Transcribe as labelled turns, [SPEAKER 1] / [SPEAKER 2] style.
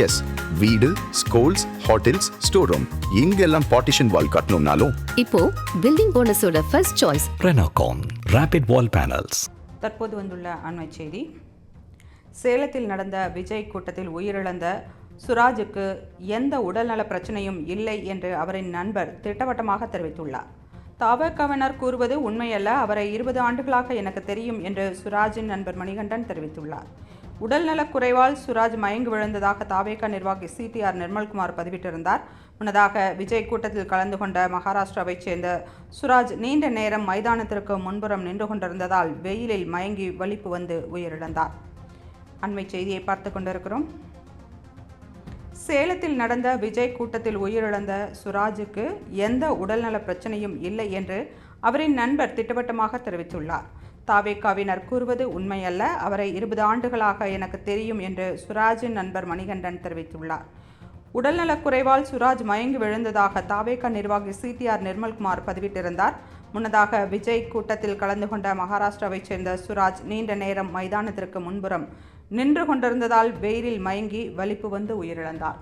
[SPEAKER 1] S, வீடு, schools, hotels, store room இங்கெல்லாம் partition wall கட்டணும்னாலும்
[SPEAKER 2] இப்போ பில்டிங் போனஸோட first choice
[SPEAKER 3] Renocon Rapid Wall Panels.
[SPEAKER 4] தற்போது வந்துள்ள அண்மை செய்தி. சேலத்தில் நடந்த விஜய் கூட்டத்தில் உயிரிழந்த சுராஜுக்கு எந்த உடல்நல பிரச்சனையும் இல்லை என்று அவரின் நண்பர் திட்டவட்டமாக தெரிவித்துள்ளார். தவகவினர் கூறுவது உண்மையல்ல, அவரை 20 ஆண்டுகளாக எனக்கு தெரியும் என்று சுராஜின் நண்பர் மணிகண்டன் தெரிவித்துள்ளார். உடல்நலக் குறைவால் சுராஜ் மயங்கி விழுந்ததாக தாவேகா நிர்வாகி சிடிஆர் நிர்மல்குமார் பதிவிட்டிருந்தார். முன்னதாக விஜய் கூட்டத்தில் கலந்து கொண்ட மகாராஷ்டிராவைச் சேர்ந்த சுராஜ் நீண்ட நேரம் மைதானத்திற்கு முன்புறம் நின்று கொண்டிருந்ததால் வெயிலில் மயங்கி வலிப்பு வந்து உயிரிழந்தார். அண்மை செய்தியை பார்த்து கொண்டிருக்கிறோம். சேலத்தில் நடந்த விஜய் கூட்டத்தில் உயிரிழந்த சுராஜுக்கு எந்த உடல்நல பிரச்சனையும் இல்லை என்று அவரின் நண்பர் திட்டவட்டமாக தெரிவித்துள்ளார். தாவேகாவினர் கூறுவது உண்மையல்ல, அவரை 20 ஆண்டுகளாக எனக்கு தெரியும் என்று சுராஜின் நண்பர் மணிகண்டன் தெரிவித்துள்ளார். உடல்நலக் குறைவால் சுராஜ் மயங்கி விழுந்ததாக தாவேகா நிர்வாகி சிடிஆர் நிர்மல்குமார் பதிவிட்டிருந்தார். முன்னதாக விஜய் கூட்டத்தில் கலந்து கொண்ட மகாராஷ்டிராவைச் சேர்ந்த சுராஜ் நீண்ட நேரம் மைதானத்திற்கு முன்புறம் நின்று கொண்டிருந்ததால் வெயிலில் மயங்கி வலிப்பு வந்து உயிரிழந்தார்.